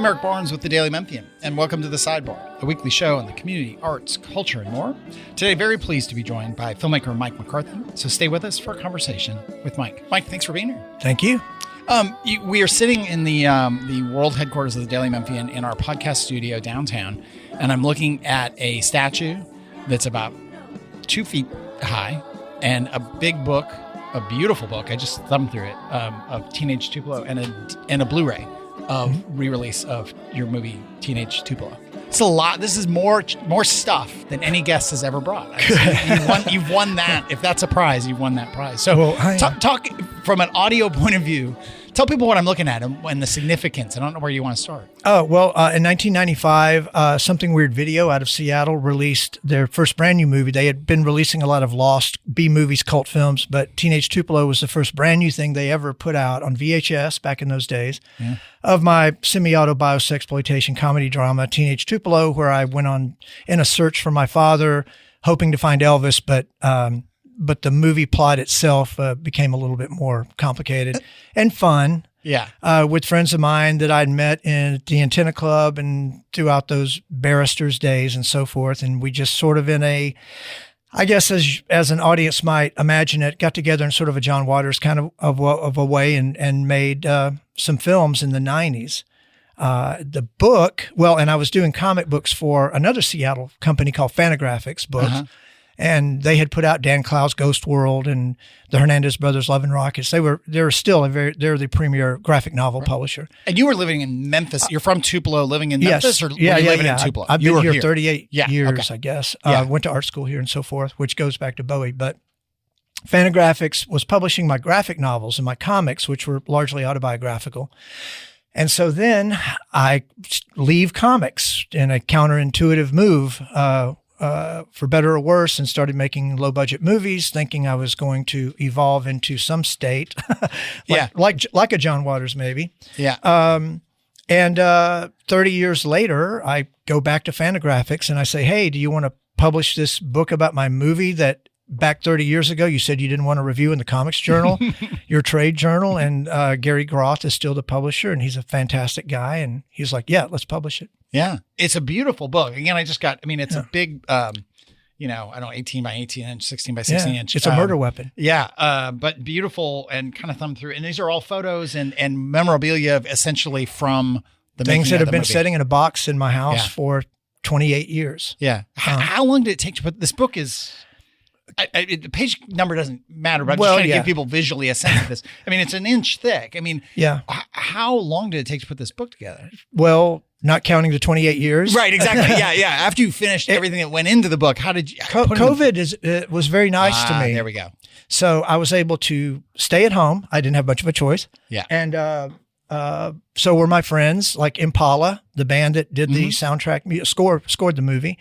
Eric Barnes with the Daily Memphian, and welcome to The Sidebar, a weekly show on the community, arts, culture, and more. Today, very pleased to be joined by filmmaker Mike McCarthy, so stay with us for a conversation with Mike. Mike, thanks for being here. Thank you. We are sitting in the world headquarters of the Daily Memphian in our podcast studio downtown, and I'm looking at a statue that's about 2 feet high and a big book, a beautiful book. I just thumbed through it, of Teenage Tupelo and a Blu-ray of re-release of your movie Teenage Tupelo. It's a lot. This is more stuff than any guest has ever brought. You've won that. If that's a prize, you've won that prize. So talk from an audio point of view. Tell people what I'm looking at and the significance. I don't know where you want to start. Oh, well, in 1995, Something Weird Video out of Seattle released their first brand new movie. They had been releasing a lot of lost B-movies, cult films, but Teenage Tupelo was the first brand new thing they ever put out on VHS back in those days of my semi-auto-biosexploitation comedy drama, Teenage Tupelo, where I went on in a search for my father, hoping to find Elvis, but the movie plot itself became a little bit more complicated and fun. Yeah. With friends of mine that I'd met in the Antenna Club and throughout those barristers' days and so forth. And we just sort of I guess as an audience might imagine it, got together in sort of a John Waters kind of a way and made some films in the 90s. The book, and I was doing comic books for another Seattle company called Fantagraphics Books. Uh-huh. And they had put out Dan Clow's Ghost World and the Hernandez Brothers Love and Rockets. They're still they're the premier graphic novel publisher. And you were living in Memphis. You're from Tupelo, living in Memphis, or living in Tupelo? I've been here 38 years, okay. I guess. Went to art school here and so forth, which goes back to Bowie. But Fantagraphics was publishing my graphic novels and my comics, which were largely autobiographical. And so then I leave comics in a counterintuitive move, for better or worse, and started making low-budget movies, thinking I was going to evolve into some state, like a John Waters maybe. Yeah. And 30 years later, I go back to Fantagraphics and I say, hey, do you want to publish this book about my movie that back 30 years ago you said you didn't want to review in the Comics Journal, your trade journal? And Gary Groth is still the publisher, and he's a fantastic guy. And he's like, yeah, let's publish it. Yeah, it's a beautiful book. Again, it's a big, 18 by 18 inch, 16 by 16 inch. It's a murder weapon. Yeah, but beautiful and kind of thumbed through. And these are all photos and memorabilia essentially from the things that have been movie. Sitting in a box in my house for 28 years. Yeah. How long did it take to put this book? The page number doesn't matter, but I'm just trying to give people visually a sense of this. It's an inch thick. How long did it take to put this book together? Well, not counting the 28 years. Right, exactly. Yeah. After you finished everything that went into the book, how did you... COVID was very nice to me. There we go. So I was able to stay at home. I didn't have much of a choice. Yeah. And so were my friends, like Impala, the band that did the soundtrack, scored the movie.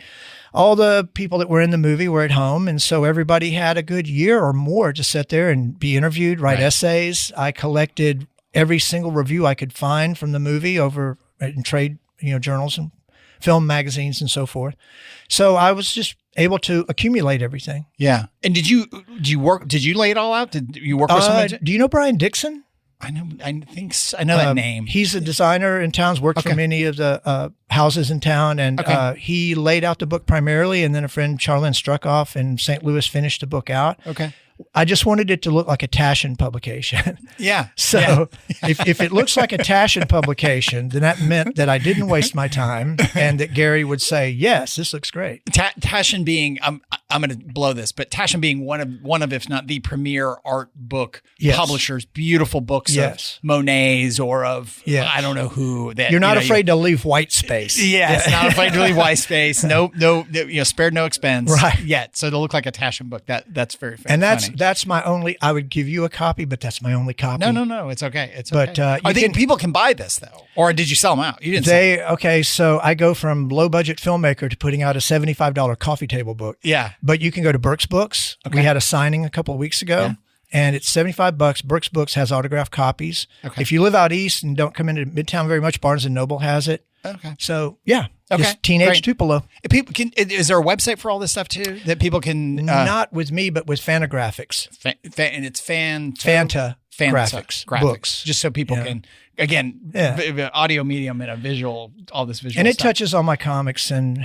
All the people that were in the movie were at home. And so everybody had a good year or more to sit there and be interviewed, write essays. I collected every single review I could find from the movie over in trade journals and film magazines and so forth. So I was just able to accumulate everything. Yeah. And did you lay it all out? Did you work with somebody? Do you know Brian Dixon? I know that name. He's a designer in town, worked for many of the houses in town, and he laid out the book primarily, and then a friend, Charlene Struckoff in St. Louis, finished the book out. Okay. I just wanted it to look like a Taschen publication. Yeah. So if it looks like a Taschen publication, then that meant that I didn't waste my time and that Gary would say, yes, this looks great. Taschen being, I'm going to blow this, but Taschen being one of, if not the premier art book publishers, beautiful books of Monet's or of, I don't know who. That You're not afraid to leave white space. Yes, not afraid to leave white space. No, spared no expense yet. So it'll look like a Taschen book. That's very fair. And that's my only, I would give you a copy, but that's my only copy. No, it's okay. It's okay. But I think people can buy this though. Or did you sell them out? You didn't sell them. Okay, so I go from low budget filmmaker to putting out a $75 coffee table book. Yeah. But you can go to Burke's Books. Okay. We had a signing a couple of weeks ago. Yeah. And it's $75. Burke's Books has autographed copies. Okay. If you live out east and don't come into Midtown very much, Barnes & Noble has it. Okay. So, yeah. Okay. Just Teenage Tupelo. Is there a website for all this stuff too that people can? Not with me, but with Fantagraphics. And it's Fanta. graphics, books, just so people can, again, audio medium and a visual, all this visual and it stuff. touches on my comics and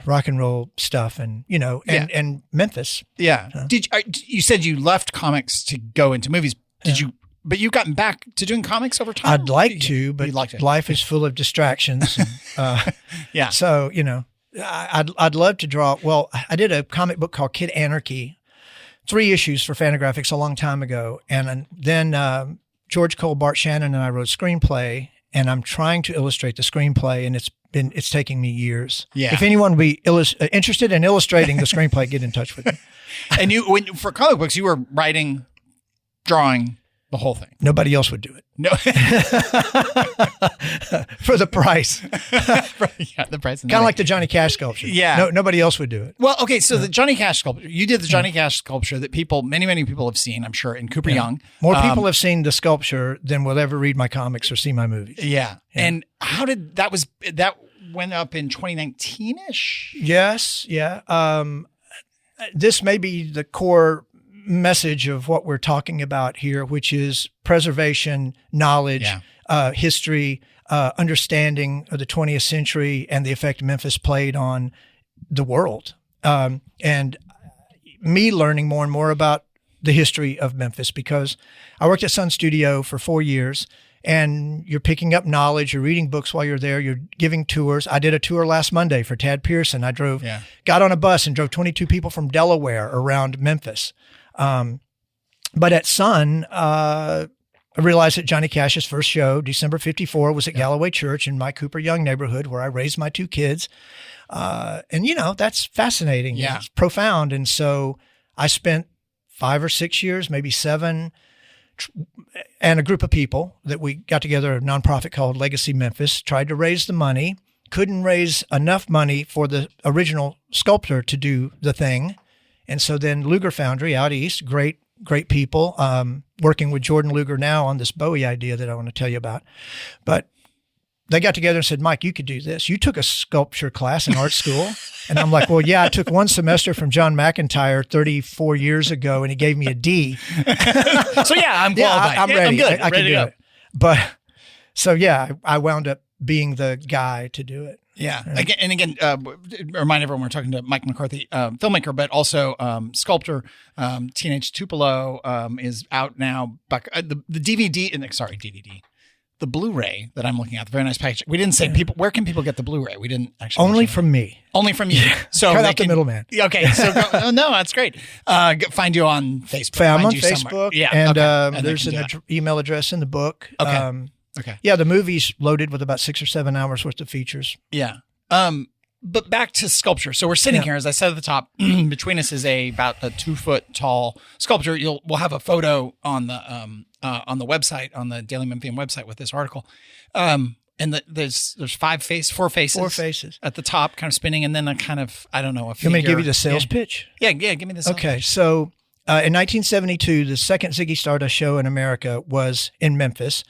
rock and roll stuff, and and Memphis. Yeah. You said you left comics to go into movies? Did you? But you've gotten back to doing comics over time? I'd like to, but life is full of distractions. Yeah. So, I'd love to draw. Well, I did a comic book called Kid Anarchy, 3 issues for Fantagraphics a long time ago. And then George Cole, Bart Shannon, and I wrote a screenplay, and I'm trying to illustrate the screenplay, and it's taking me years. Yeah. If anyone would be interested in illustrating the screenplay, get in touch with me. And for comic books, you were writing, drawing, the whole thing. Nobody else would do it. No. For the price. The price. Kind of like the Johnny Cash sculpture. Yeah. Nobody else would do it. Well, okay. So the Johnny Cash sculpture, you did the Johnny Cash sculpture that many people have seen, I'm sure, in Cooper Young. More people have seen the sculpture than will ever read my comics or see my movies. Yeah. And how did that went up in 2019-ish? Yes. Yeah. This may be the core message of what we're talking about here, which is preservation, knowledge, history, understanding of the 20th century and the effect Memphis played on the world. And me learning more and more about the history of Memphis, because I worked at Sun Studio for 4 years, and you're picking up knowledge, you're reading books while you're there, you're giving tours. I did a tour last Monday for Tad Pearson. I got on a bus and drove 22 people from Delaware around Memphis. But at Sun, I realized that Johnny Cash's first show, December 54, was at Galloway Church in my Cooper Young neighborhood where I raised my 2 kids. And that's fascinating. Yeah. It's profound. And so I spent 5 or 6 years, maybe 7, and a group of people that we got together, a nonprofit called Legacy Memphis, tried to raise the money, couldn't raise enough money for the original sculptor to do the thing. And so then Luger Foundry out east, great people, working with Jordan Luger now on this Bowie idea that I want to tell you about. But they got together and said, Mike, you could do this. You took a sculpture class in art school. And I'm like, well, yeah, I took 1 semester from John McIntyre 34 years ago, and he gave me a D. So I'm qualified. I'm ready. I'm good. I can do it. But so, I wound up being the guy to do it. Yeah. Again, remind everyone we're talking to Mike McCarthy, filmmaker, but also sculptor. Teenage Tupelo is out now. The DVD, the Blu-ray that I'm looking at, the very nice package. We didn't say people. Where can people get the Blu-ray? We didn't actually. Only from me. Only from you. So cut out the middleman. Okay. So no, that's great. Find you on Facebook. I'm on Facebook. Somewhere. Yeah. And there's an email address in the book. Okay. Okay. Yeah, the movie's loaded with about 6 or 7 hours worth of features. Yeah. But back to sculpture. So we're sitting here, as I said at the top, between us is about a 2-foot tall sculpture. We'll have a photo on the website, on the Daily Memphian website with this article. And there's 4 faces. 4 faces at the top, kind of spinning, and then a kind of, I don't know, a figure. You want me to give you the sales pitch? Yeah, give me the sales pitch. Okay, so in 1972, the second Ziggy Stardust show in America was in Memphis.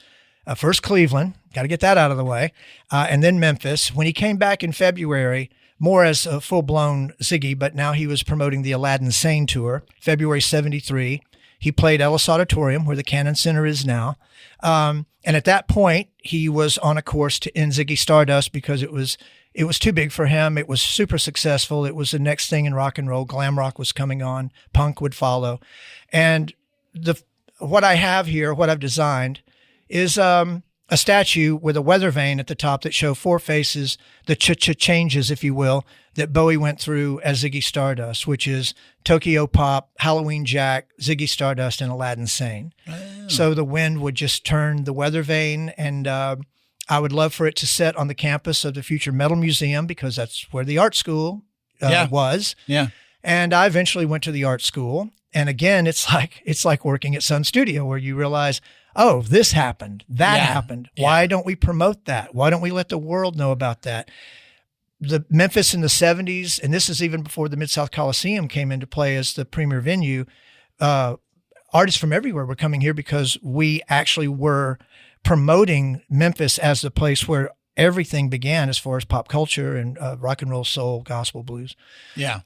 First Cleveland, got to get that out of the way, and then Memphis. When he came back in February, more as a full-blown Ziggy, but now he was promoting the Aladdin Sane Tour, February 73. He played Ellis Auditorium, where the Cannon Center is now. And at that point, he was on a course to end Ziggy Stardust because it was too big for him. It was super successful. It was the next thing in rock and roll. Glam rock was coming on. Punk would follow. And what I have here, what I've designed, is a statue with a weather vane at the top that show 4 faces, the changes, if you will, that Bowie went through as Ziggy Stardust, which is Tokyo Pop, Halloween Jack, Ziggy Stardust, and Aladdin Sane. Oh. So the wind would just turn the weather vane, and I would love for it to set on the campus of the future Metal Museum, because that's where the art school was. Yeah. And I eventually went to the art school. And again, it's like working at Sun Studio, where you realize, oh, this happened, that happened. Yeah. Why don't we promote that? Why don't we let the world know about that? The Memphis in the 70s, and this is even before the Mid-South Coliseum came into play as the premier venue, artists from everywhere were coming here because we actually were promoting Memphis as the place where everything began as far as pop culture and rock and roll, soul, gospel, blues.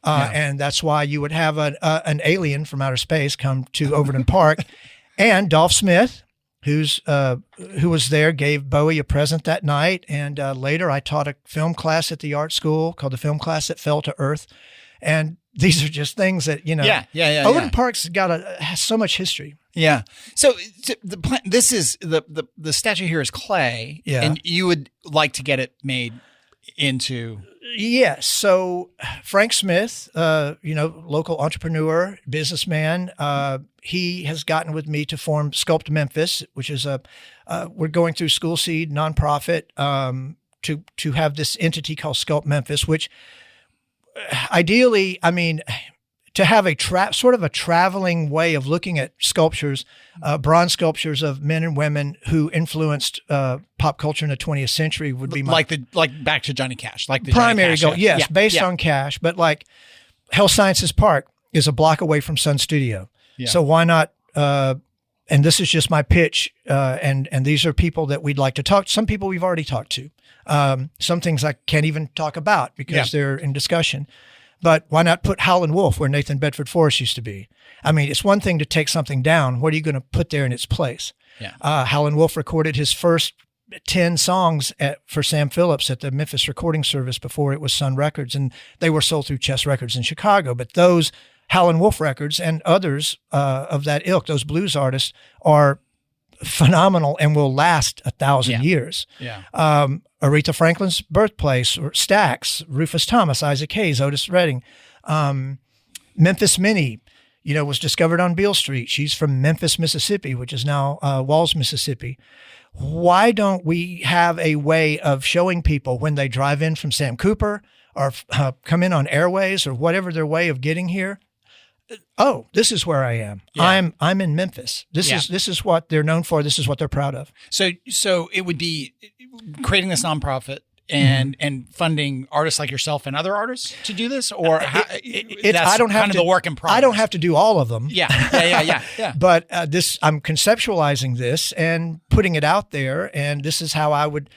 And that's why you would have an alien from outer space come to Overton Park And Dolph Smith, who was there, gave Bowie a present that night. And later I taught a film class at the art school called the Film Class That Fell to Earth. And these are just things that, Overton Park's has so much history. Yeah. So this is the statue here is clay. Yeah. And you would like to get it made into. Yes. So Frank Smith, local entrepreneur, businessman, he has gotten with me to form Sculpt Memphis, which is we're going through School Seed nonprofit to have this entity called Sculpt Memphis, which ideally, to have a sort of a traveling way of looking at sculptures, bronze sculptures of men and women who influenced pop culture in the 20th century would be like back to Johnny Cash, like the primary Johnny goal. Yes, based on Cash, but like Health Sciences Park is a block away from Sun Studio, so why not? And this is just my pitch, and these are people that we'd like to talk. Some people we've already talked to. Some things I can't even talk about because they're in discussion. But why not put Howlin' Wolf where Nathan Bedford Forrest used to be? It's one thing to take something down. What are you going to put there in its place? Yeah. Howlin' Wolf recorded his first 10 songs for Sam Phillips at the Memphis recording service before it was Sun Records, and they were sold through Chess Records in Chicago. But those Howlin' Wolf records and others of that ilk, those blues artists, are phenomenal and will last 1,000 years. Yeah. Aretha Franklin's birthplace, or Stax, Rufus Thomas, Isaac Hayes, Otis Redding. Memphis Minnie, was discovered on Beale Street. She's from Memphis, Mississippi, which is now Walls, Mississippi. Why don't we have a way of showing people when they drive in from Sam Cooper or come in on Airways or whatever their way of getting here? Oh, this is where I am. Yeah. I'm in Memphis. This is what they're known for. This is what they're proud of. So it would be creating this nonprofit and funding artists like yourself and other artists to do this, or I don't have the work in progress. I don't have to do all of them. Yeah. But I'm conceptualizing this and putting it out there, and this is how I would.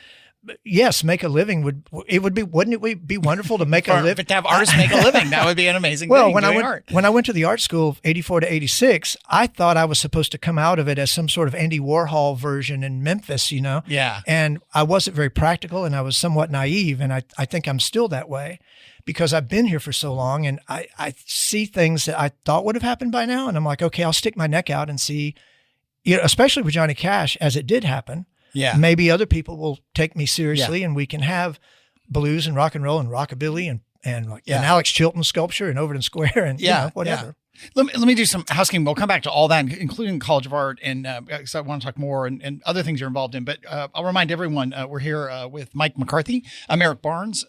Yes, make a living wouldn't it be wonderful to make a living? But to have artists make a living, that would be an amazing thing. Well, when I went to the art school of 84 to 86, I thought I was supposed to come out of it as some sort of Andy Warhol version in Memphis, Yeah. And I wasn't very practical, and I was somewhat naive, and I think I'm still that way because I've been here for so long, and I see things that I thought would have happened by now, and I'm like, okay, I'll stick my neck out and see, especially with Johnny Cash, as it did happen. Yeah. Maybe other people will take me seriously, and we can have blues and rock and roll and rockabilly and an Alex Chilton sculpture in Overton Square and whatever. Yeah. Let me do some housekeeping. We'll come back to all that, including College of Art, and because I want to talk more and other things you're involved in. But I'll remind everyone, we're here with Mike McCarthy. I'm Eric Barnes.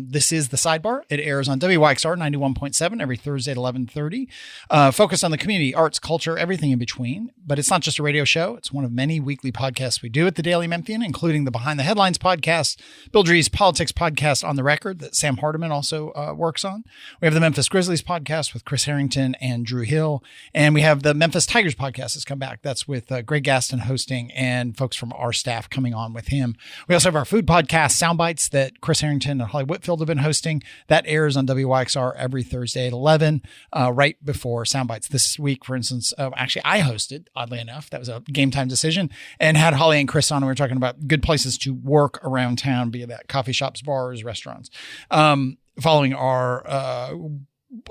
This is The Sidebar. It airs on WYXR 91.7 every Thursday at 11:30. Focused on the community, arts, culture, everything in between. But it's not just a radio show. It's one of many weekly podcasts we do at the Daily Memphian, including the Behind the Headlines podcast, Bill Dree's Politics podcast, On the Record, that Sam Hardiman also works on. We have the Memphis Grizzlies podcast with Chris Harrington and Drew Hill. And we have the Memphis Tigers podcast that's come back. That's with Greg Gaston hosting and folks from our staff coming on with him. We also have our food podcast, Soundbites, that Chris Harrington and Holly Whitfield have been hosting. That airs on WYXR every Thursday at 11, right before Soundbites. This week, for instance, actually I hosted, oddly enough. That was a game time decision, and had Holly and Chris on. And we were talking about good places to work around town, be that coffee shops, bars, restaurants. Following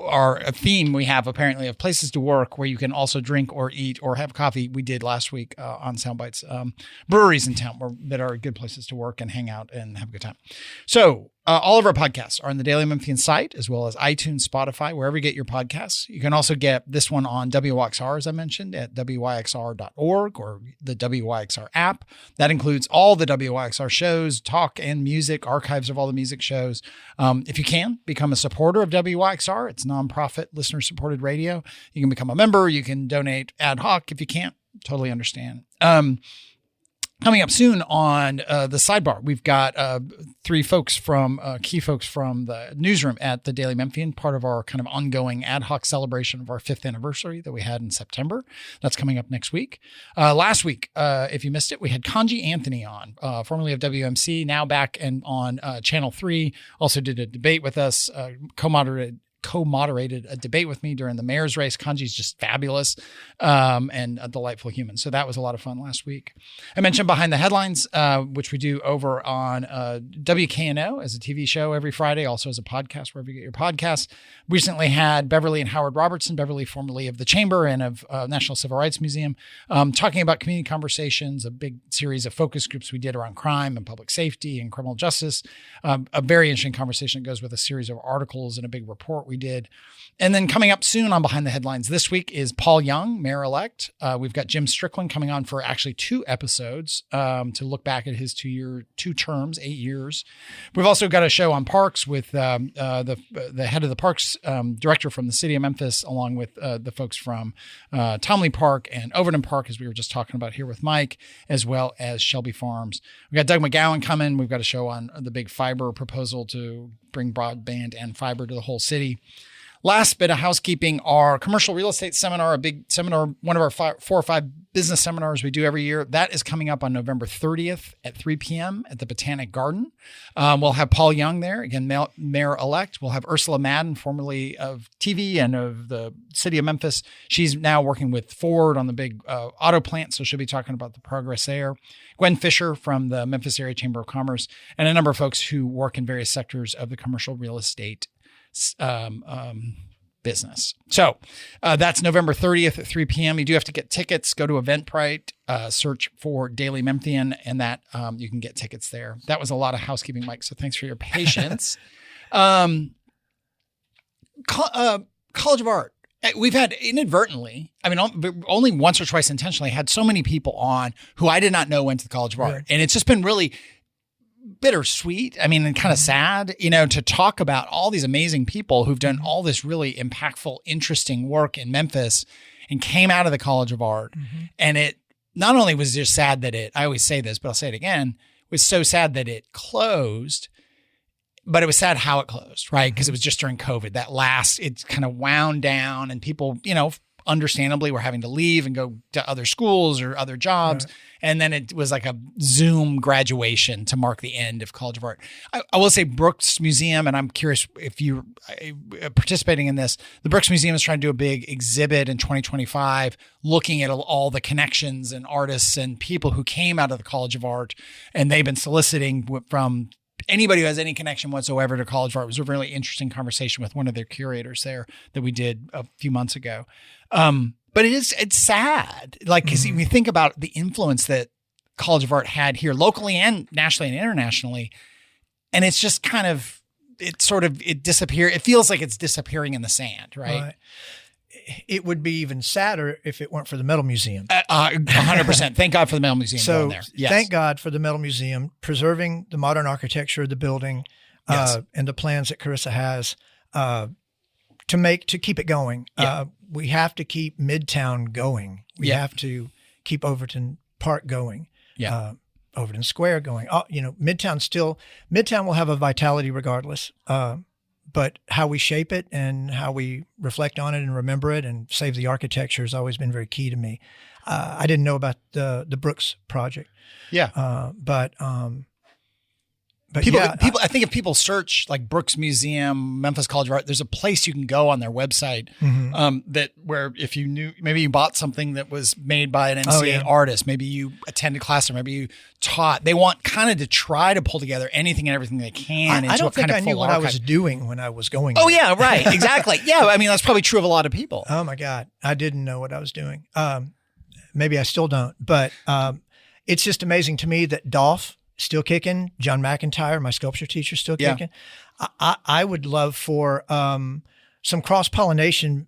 our theme we have apparently of places to work where you can also drink or eat or have coffee. We did last week on Soundbites, breweries in town that are good places to work and hang out and have a good time. So all of our podcasts are on the Daily Memphian site, as well as iTunes, Spotify, wherever you get your podcasts. You can also get this one on WYXR, as I mentioned, at WYXR.org or the WYXR app. That includes all the WYXR shows, talk and music, archives of all the music shows. If you can, become a supporter of WYXR. It's nonprofit, listener-supported radio. You can become a member. You can donate ad hoc. If you can't, totally understand. Coming up soon on the Sidebar, we've got three folks key folks from the newsroom at the Daily Memphian, part of our kind of ongoing ad hoc celebration of our 5th anniversary that we had in September. That's coming up next week. Last week, if you missed it, we had Kanji Anthony on, formerly of WMC, now back and on Channel 3. Also did a debate with us, co-moderated co-moderated a debate with me during the mayor's race. Kanji's just fabulous and a delightful human. So that was a lot of fun last week. I mentioned Behind the Headlines, which we do over on WKNO as a TV show every Friday, also as a podcast, wherever you get your podcasts. Recently had Beverly and Howard Robertson, Beverly formerly of the Chamber and of National Civil Rights Museum, talking about community conversations, a big series of focus groups we did around crime and public safety and criminal justice. A very interesting conversation that goes with a series of articles and a big report we did. And then coming up soon on Behind the Headlines this week is Paul Young, mayor-elect. We've got Jim Strickland coming on for actually 2 episodes to look back at his 2 terms, 8 years. We've also got a show on parks with the head of the parks director from the city of Memphis, along with the folks from Tomley Park and Overton Park, as we were just talking about here with Mike, as well as Shelby Farms. We've got Doug McGowan coming. We've got a show on the big fiber proposal to bring broadband and fiber to the whole city. Last bit of housekeeping, our commercial real estate seminar, a big seminar, one of our 4 or 5 business seminars we do every year. That is coming up on November 30th at 3 p.m. at the Botanic Garden. We'll have Paul Young there, again, mayor-elect. We'll have Ursula Madden, formerly of TV and of the city of Memphis. She's now working with Ford on the big auto plant, so she'll be talking about the progress there. Gwen Fisher from the Memphis Area Chamber of Commerce, and a number of folks who work in various sectors of the commercial real estate business. So that's November 30th at 3 p.m. You do have to get tickets. Go to Eventbrite, search for Daily Memphian, and that you can get tickets there. That was a lot of housekeeping, Mike, so thanks for your patience. College of Art. We've had inadvertently, I mean, only once or twice intentionally, had so many people on who I did not know went to the College of Art. And it's just been really bittersweet. I mean, and kind of sad, to talk about all these amazing people who've done all this really impactful, interesting work in Memphis and came out of the College of Art. Mm-hmm. And it not only was just sad that I always say this, but I'll say it again, it was so sad that it closed, but it was sad how it closed, right? Because it was just during COVID. It kind of wound down and people, understandably were having to leave and go to other schools or other jobs. Right. And then it was like a Zoom graduation to mark the end of College of Art. I will say Brooks Museum, and I'm curious if you're participating in this, the Brooks Museum is trying to do a big exhibit in 2025, looking at all the connections and artists and people who came out of the College of Art. And they've been soliciting from anybody who has any connection whatsoever to College of Art. It was a really interesting conversation with one of their curators there that we did a few months ago. But it's sad. Like, because we think about the influence that College of Art had here locally and nationally and internationally. And it's just kind of, it disappeared. It feels like it's disappearing in the sand, right? It would be even sadder if it weren't for the Metal Museum. 100%. Thank God for the Metal Museum going there. Yes. Thank God for the Metal Museum preserving the modern architecture of the building and the plans that Carissa has to keep it going. Yeah. We have to keep Midtown going. We have to keep Overton Park going. Yeah. Overton Square going. Midtown will have a vitality regardless. But how we shape it and how we reflect on it and remember it and save the architecture has always been very key to me. I didn't know about the Brooks project. Yeah. But people, I think if people search like Brooks Museum, Memphis College of Art, there's a place you can go on their website where if you knew, maybe you bought something that was made by an MCA artist, maybe you attended class or maybe you taught. They want kind of to try to pull together anything and everything they can. I don't think I knew what I was doing when I was going. Oh, yeah, right. Exactly. Yeah. I mean, that's probably true of a lot of people. Oh, my God. I didn't know what I was doing. Maybe I still don't. But it's just amazing to me that Dolph still kicking. John McIntyre, my sculpture teacher, still kicking. I would love for some cross-pollination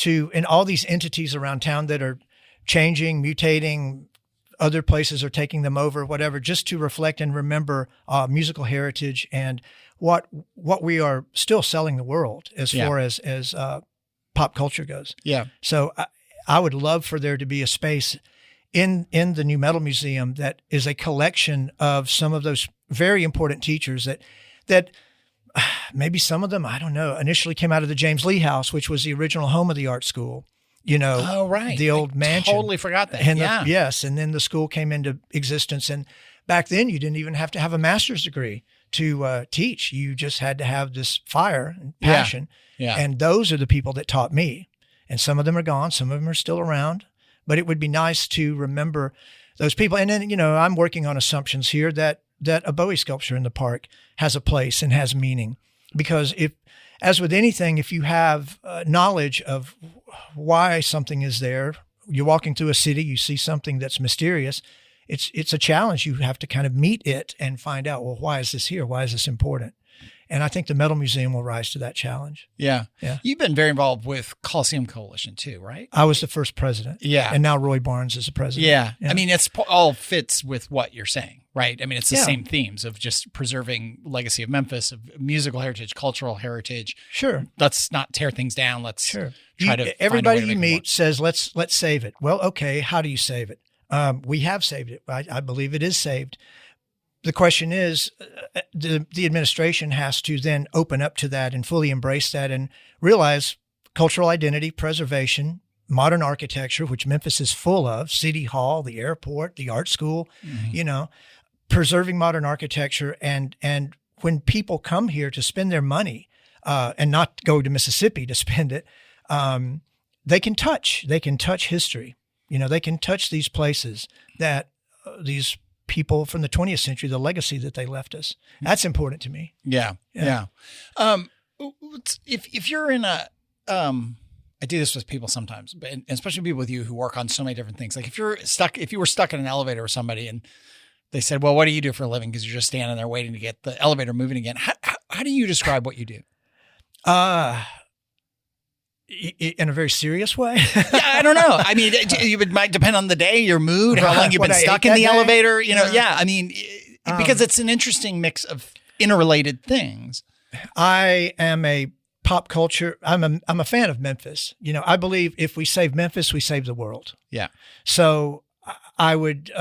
in all these entities around town that are changing, mutating, other places are taking them over, whatever, just to reflect and remember musical heritage and what we are still selling the world as far as pop culture goes. Yeah. So I would love for there to be a space in the new Metal Museum that is a collection of some of those very important teachers that maybe some of them, I don't know, initially came out of the James Lee House, which was the original home of the art school. Oh, right. The old mansion. Totally forgot that. And yes. And then the school came into existence. And back then you didn't even have to have a master's degree to teach. You just had to have this fire and passion. Yeah. And those are the people that taught me. And some of them are gone. Some of them are still around. But it would be nice to remember those people. And then, I'm working on assumptions here that a Bowie sculpture in the park has a place and has meaning. Because as with anything, if you have knowledge of why something is there, you're walking through a city, you see something that's mysterious, it's a challenge. You have to kind of meet it and find out, well, why is this here? Why is this important? And I think the Metal Museum will rise to that challenge. Yeah. You've been very involved with Coliseum Coalition too, right? I was the first president. Yeah. And now Roy Barnes is the president. Yeah. I mean, it's all fits with what you're saying, right? I mean, it's the same themes of just preserving legacy of Memphis, of musical heritage, cultural heritage. Sure. Let's not tear things down. Let's try to everybody find a way to you make it meet says, let's save it. Well, okay. How do you save it? We have saved it. I believe it is saved. The question is, the administration has to then open up to that and fully embrace that and realize cultural identity, preservation, modern architecture, which Memphis is full of, City Hall, the airport, the art school, preserving modern architecture. And when people come here to spend their money and not go to Mississippi to spend it, they can touch history. They can touch these places that these people from the 20th century, the legacy that they left us. That's important to me. Yeah. If you're in I do this with people sometimes, but especially people with you who work on so many different things. Like if you were stuck in an elevator with somebody and they said, well, what do you do for a living? Because you're just standing there waiting to get the elevator moving again. How do you describe what you do? In a very serious way? Yeah, I don't know. I mean, it might depend on the day, your mood, how long you've been stuck in the elevator. I mean, because it's an interesting mix of interrelated things. I am a pop culture. I'm a fan of Memphis. I believe if we save Memphis, we save the world. Yeah. So I would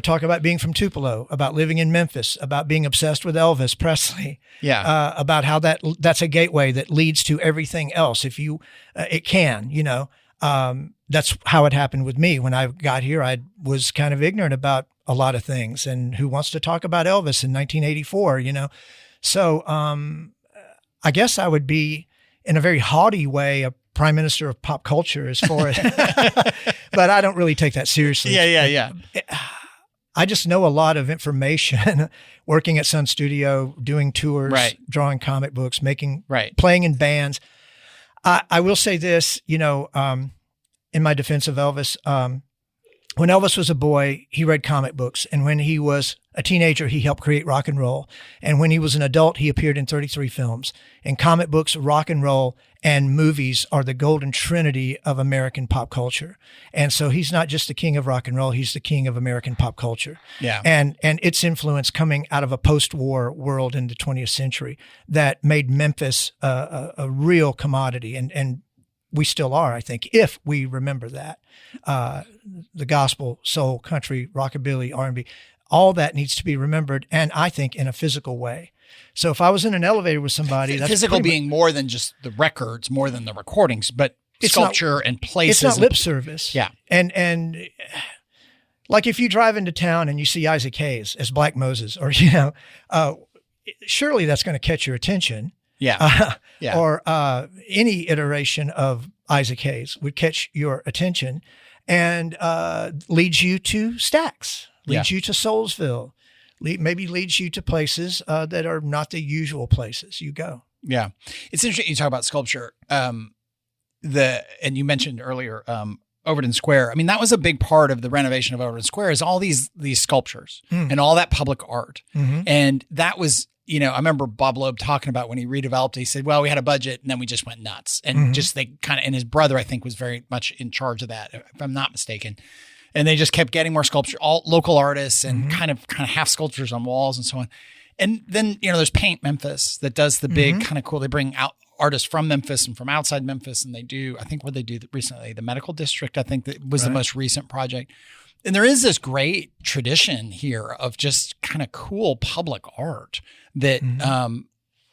talk about being from Tupelo, about living in Memphis, about being obsessed with Elvis Presley. Yeah. About how that's a gateway that leads to everything else. If it can, that's how it happened with me. When I got here, I was kind of ignorant about a lot of things. And who wants to talk about Elvis in 1984, So I guess I would be, in a very haughty way, a prime minister of pop culture as far as, but I don't really take that seriously. Yeah. I just know a lot of information working at Sun Studio, doing tours, drawing comic books, playing in bands. I will say this, in my defense of Elvis, when Elvis was a boy, he read comic books. And when he was a teenager, he helped create rock and roll. And when he was an adult, he appeared in 33 films. And comic books, rock and roll, and movies are the golden trinity of American pop culture. And so he's not just the king of rock and roll, he's the king of American pop culture. Yeah. And its influence coming out of a post-war world in the 20th century that made Memphis a real commodity. And we still are, I think, if we remember that. The gospel, soul, country, rockabilly, R&B, all that needs to be remembered, and I think in a physical way. So if I was in an elevator with somebody, that's physical being more than just the records, more than the recordings, but sculpture and places. It's not lip service. Yeah. And like if you drive into town and you see Isaac Hayes as Black Moses, or, surely that's going to catch your attention. Yeah. Or any iteration of Isaac Hayes would catch your attention and leads you to Stax, leads you to Soulsville, maybe leads you to places that are not the usual places you go. Yeah. It's interesting you talk about sculpture. And you mentioned earlier Overton Square. I mean, that was a big part of the renovation of Overton Square is all these sculptures and all that public art. Mm-hmm. And that was, I remember Bob Loeb talking about when he redeveloped, he said, well, we had a budget and then we just went nuts. And and his brother, I think, was very much in charge of that, if I'm not mistaken. And they just kept getting more sculpture, all local artists and kind of half sculptures on walls and so on. And then, there's Paint Memphis that does the big kind of cool, they bring out artists from Memphis and from outside Memphis. And they do, I think what they do recently, the Medical District, I think that was the most recent project. And there is this great tradition here of just kind of cool public art that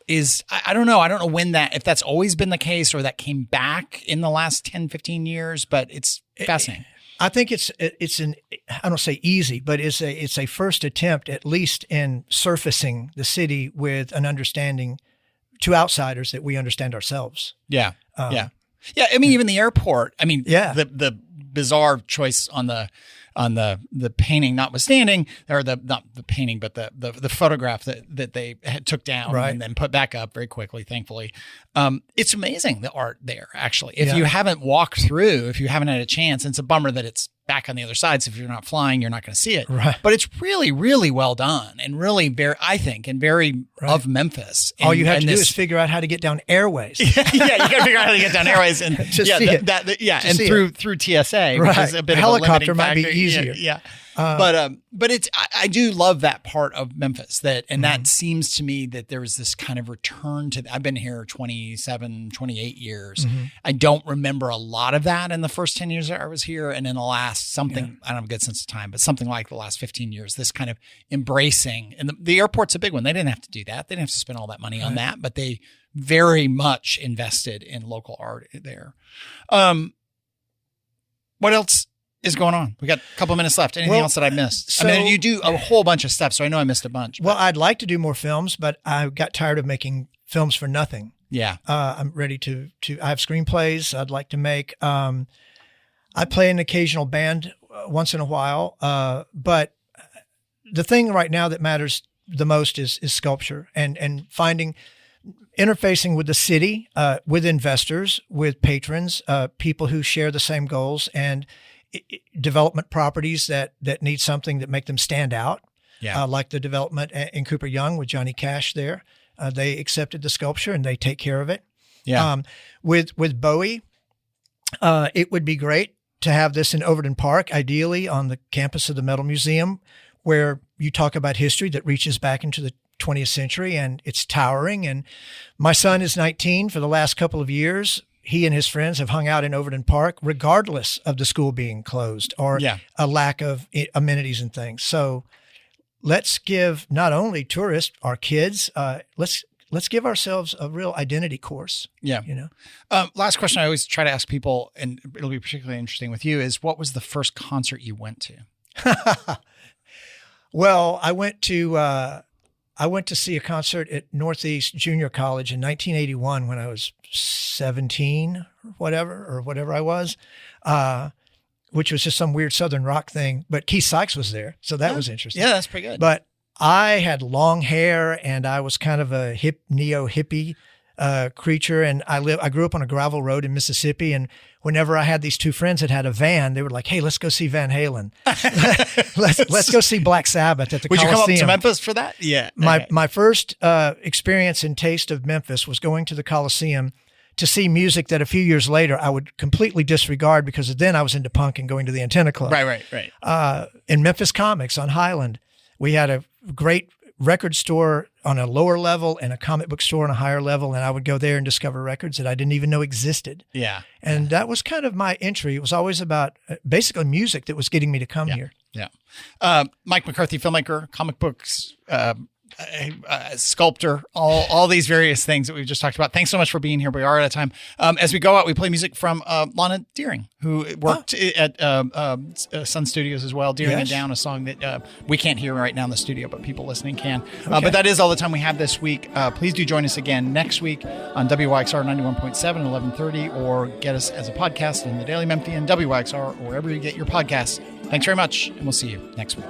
is, I don't know when if that's always been the case or that came back in the last 10, 15 years, but it's fascinating. I think it's an, I don't say easy, but it's a first attempt, at least in surfacing the city with an understanding to outsiders that we understand ourselves. Yeah. Yeah. I mean, even the airport, I mean, yeah. the bizarre choice on the painting notwithstanding, or not the painting, but the photograph that they took down and then put back up very quickly, thankfully. It's amazing, the art there, actually. If you haven't walked through, if you haven't had a chance, it's a bummer that it's back on the other side. So if you're not flying, you're not going to see it. Right. But it's really, really well done, and really very, I think, and very of Memphis. And, all you have to do is figure out how to get down airways. You got to figure out how to get down airways and just see it. And through TSA, which is a bit helicopter of a might be factor. easier. Yeah. But it's I do love that part of Memphis, that seems to me that there was this kind of return to. I've been here 27, 28 years. I don't remember a lot of that in the first 10 years that I was here, and in the last I don't have a good sense of time, but something like the last 15 years, this kind of embracing. And the airport's a big one. They didn't have to do that. They didn't have to spend all that money on that, but they very much invested in local art there. What else is going on? We got a couple minutes left. Anything else that I missed? So, I mean, you do a whole bunch of stuff, so I know I missed a bunch. Well, I'd like to do more films, but I got tired of making films for nothing. Yeah. I'm ready to I have screenplays I'd like to make. I play an occasional band once in a while, but the thing right now that matters the most is sculpture and interfacing with the city, with investors, with patrons, people who share the same goals, and development properties that need something that make them stand out. Yeah. Like the development in Cooper Young with Johnny Cash there. They accepted the sculpture and they take care of it. Yeah. With Bowie, it would be great to have this in Overton Park, ideally on the campus of the Metal Museum, where you talk about history that reaches back into the 20th century, and it's towering. And my son is 19. For the last couple of years, he and his friends have hung out in Overton Park, regardless of the school being closed or a lack of amenities and things. So let's give not only tourists, our kids, let's give ourselves a real identity course. Yeah. Last question I always try to ask people, and it'll be particularly interesting with you, is what was the first concert you went to? Well, I went to see a concert at Northeast Junior College in 1981 when I was 17 or whatever I was, which was just some weird Southern rock thing. But Keith Sykes was there, so that was interesting. Yeah, that's pretty good. But I had long hair, and I was kind of a neo-hippie creature, and I grew up on a gravel road in Mississippi, and whenever I had these two friends that had a van, they were like, "Hey, let's go see Van Halen. let's go see Black Sabbath at the Coliseum." Would you come up to Memphis for that? Yeah. My first experience and taste of Memphis was going to the Coliseum to see music that a few years later I would completely disregard, because then I was into punk and going to the Antenna Club. Right. In Memphis Comics on Highland, we had a great record store on a lower level and a comic book store on a higher level, and I would go there and discover records that I didn't even know existed. Yeah. And that was kind of my entry. It was always about basically music that was getting me to come here. Yeah. Mike McCarthy, filmmaker, comic books, sculptor, all these various things that we've just talked about. Thanks so much for being here. We are out of time. As we go out, we play music from Lana Deering, who worked at Sun Studios as well. Deering and Down, a song that we can't hear right now in the studio, but people listening can. But that is all the time we have this week. Please do join us again next week on WYXR 91.7 at 11:30, or get us as a podcast in the Daily Memphian, WYXR, or wherever you get your podcasts. Thanks very much, and we'll see you next week.